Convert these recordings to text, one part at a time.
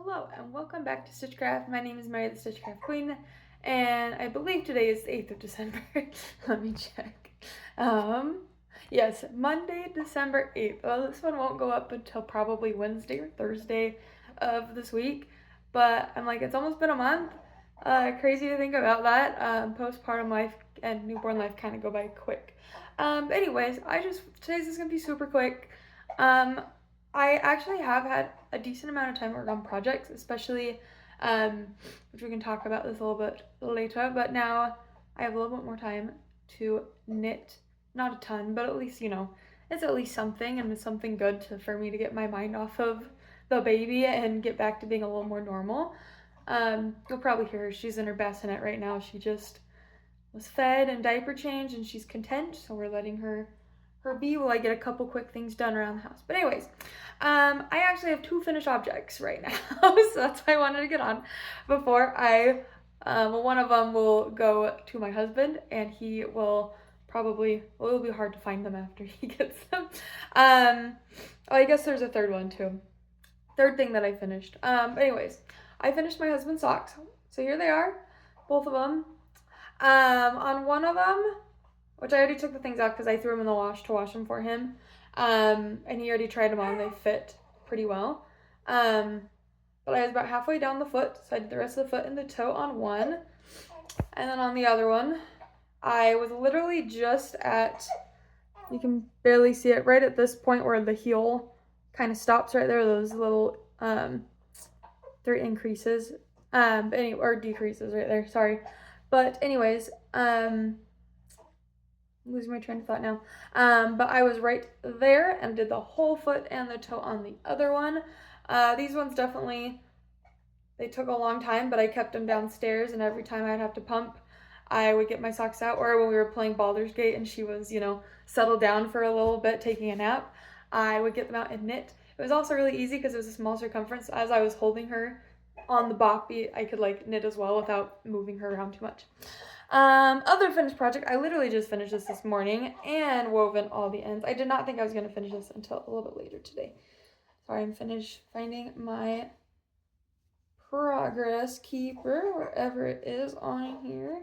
Hello and welcome back to Stitchcraft. My name is Mary the Stitchcraft Queen, and I believe today is the 8th of December. Let me check. Um, yes, Monday, December 8th. Well, this one won't go up until probably Wednesday or Thursday of this week, but I'm like, it's almost been a month. Crazy to think about that. Postpartum life and newborn life kind of go by quick. Anyways, today's is gonna be super quick. Um, I actually have had a decent amount of time to work on projects, especially, um, which we can talk about this a little bit later, but now I have a little bit more time to knit. Not a ton, but at least, it's at least something, and it's something good for me to get my mind off of the baby and get back to being a little more normal. You'll probably hear her. She's in her bassinet right now. She just was fed and diaper changed, and she's content, so we're letting her be while I get a couple quick things done around the house. But anyways, I actually have two finished objects right now, so that's why I wanted to get on before one of them will go to my husband, and he will it'll be hard to find them after he gets them. I guess there's a third one too. Third thing that I finished. Anyways, I finished my husband's socks. So here they are, both of them. On one of them, which I already took the things out because I threw them in the wash to wash them for him. And he already tried them on. They fit pretty well. But I was about halfway down the foot, so I did the rest of the foot and the toe on one. And then on the other one, I was literally just you can barely see it, right at this point where the heel kind of stops right there, those little, they're increases, or decreases right there, sorry. But anyways, losing my train of thought now. But I was right there and did the whole foot and the toe on the other one. These ones they took a long time, but I kept them downstairs, and every time I'd have to pump, I would get my socks out. Or when we were playing Baldur's Gate and she was, settled down for a little bit, taking a nap, I would get them out and knit. It was also really easy because it was a small circumference. As I was holding her on the boppy, I could knit as well without moving her around too much. Other finished project, I literally just finished this morning and woven all the ends. I did not think I was going to finish this until a little bit later today. Sorry, I'm finished finding my progress keeper, wherever it is on here.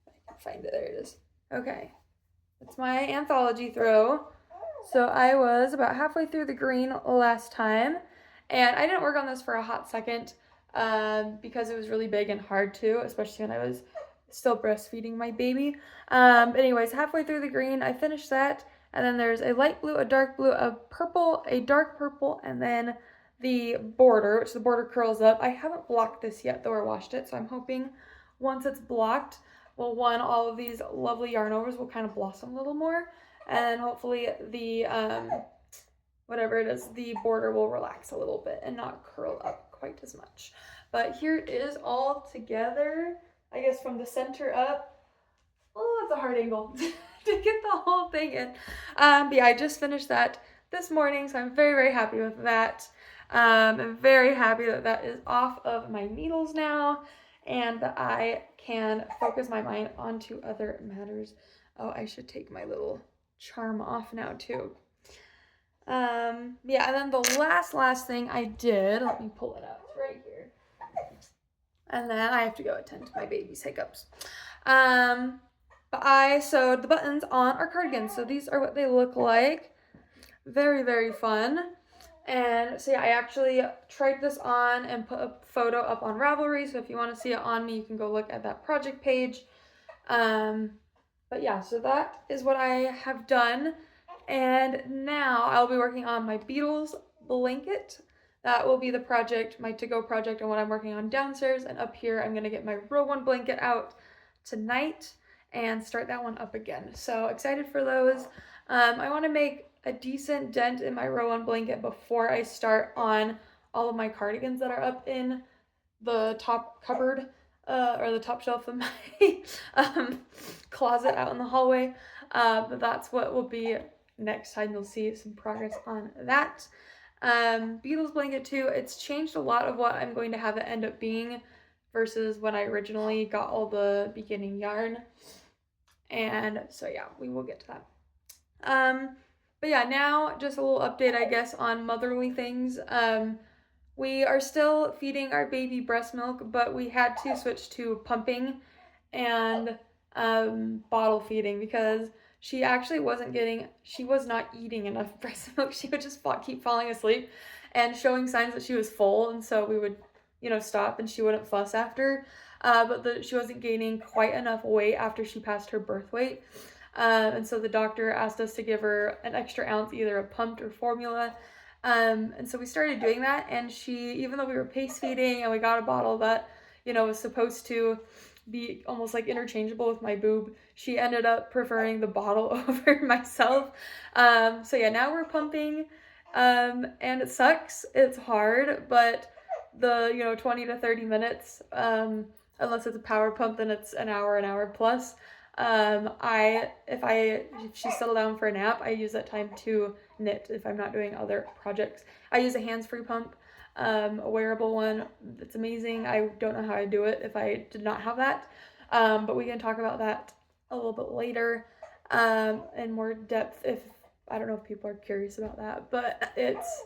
I can find it, there it is. Okay, it's my anthology throw. So I was about halfway through the green last time, and I didn't work on this for a hot second. Because it was really big and hard to, especially when I was still breastfeeding my baby. Anyways, halfway through the green, I finished that, and then there's a light blue, a dark blue, a purple, a dark purple, and then the border, which the border curls up. I haven't blocked this yet, though, or washed it, so I'm hoping once it's blocked, all of these lovely yarn overs will kind of blossom a little more, and hopefully the, whatever it is, the border will relax a little bit and not curl up quite as much. But here it is all together, I guess from the center up. Oh, that's a hard angle to get the whole thing in. But yeah, I just finished that this morning, so I'm very, very happy with that. I'm very happy that that is off of my needles now, and that I can focus my mind onto other matters. Oh, I should take my little charm off now too. Yeah, and then the last thing I did, let me pull it out, it's right here. And then I have to go attend to my baby's hiccups. But I sewed the buttons on our cardigans. So these are what they look like. Very, very fun. And so yeah, I actually tried this on and put a photo up on Ravelry. So if you want to see it on me, you can go look at that project page. But yeah, so that is what I have done. And now I'll be working on my Beatles blanket. That will be the project, my to-go project, and what I'm working on downstairs. And up here, I'm going to get my Row 1 blanket out tonight and start that one up again. So excited for those. I want to make a decent dent in my Row 1 blanket before I start on all of my cardigans that are up in the top cupboard, or the top shelf of my closet out in the hallway. But that's what will be next time. You'll see some progress on that. Beatles blanket too, it's changed a lot of what I'm going to have it end up being versus when I originally got all the beginning yarn. And so yeah, we will get to that. But yeah, now just a little update, I guess, on motherly things. We are still feeding our baby breast milk, but we had to switch to pumping and bottle feeding because she was not eating enough breast milk. She would just keep falling asleep and showing signs that she was full, and so we would, stop and she wouldn't fuss after. But she wasn't gaining quite enough weight after she passed her birth weight. And so the doctor asked us to give her an extra ounce, either of pumped or formula. And so we started doing that, and even though we were pace feeding and we got a bottle that, was supposed to be almost like interchangeable with my boob, she ended up preferring the bottle over myself. So yeah, now we're pumping, and it sucks. It's hard, but the 20 to 30 minutes, unless it's a power pump, then it's an hour plus. If she's settled down for a nap, I use that time to knit if I'm not doing other projects. I use a hands-free pump, a wearable one. It's amazing. I don't know how I do it if I did not have that. But we can talk about that a little bit later, in more depth if I don't know if people are curious about that. But it's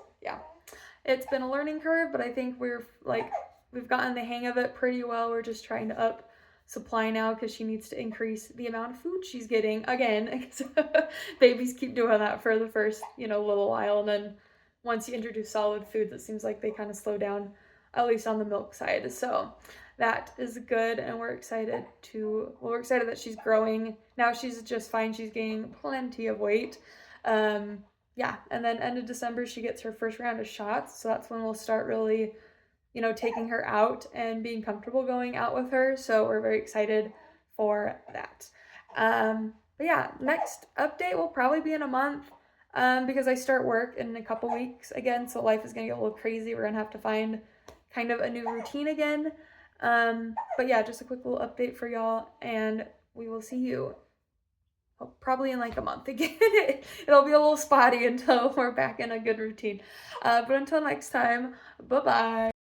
been a learning curve, but I think we've gotten the hang of it pretty well. We're just trying to up supply now because she needs to increase the amount of food she's getting again. Babies keep doing that for the first little while, and then once you introduce solid foods, it seems like they kind of slow down, at least on the milk side. So that is good, and we're excited that she's growing. Now she's just fine. She's gaining plenty of weight. Yeah, and then end of December she gets her first round of shots, so that's when we'll start really taking her out and being comfortable going out with her. So we're very excited for that. But yeah, next update will probably be in a month, because I start work in a couple weeks again. So life is going to get a little crazy. We're going to have to find kind of a new routine again. But yeah, just a quick little update for y'all, and we will see you probably in like a month again. It'll be a little spotty until we're back in a good routine. But until next time, bye-bye.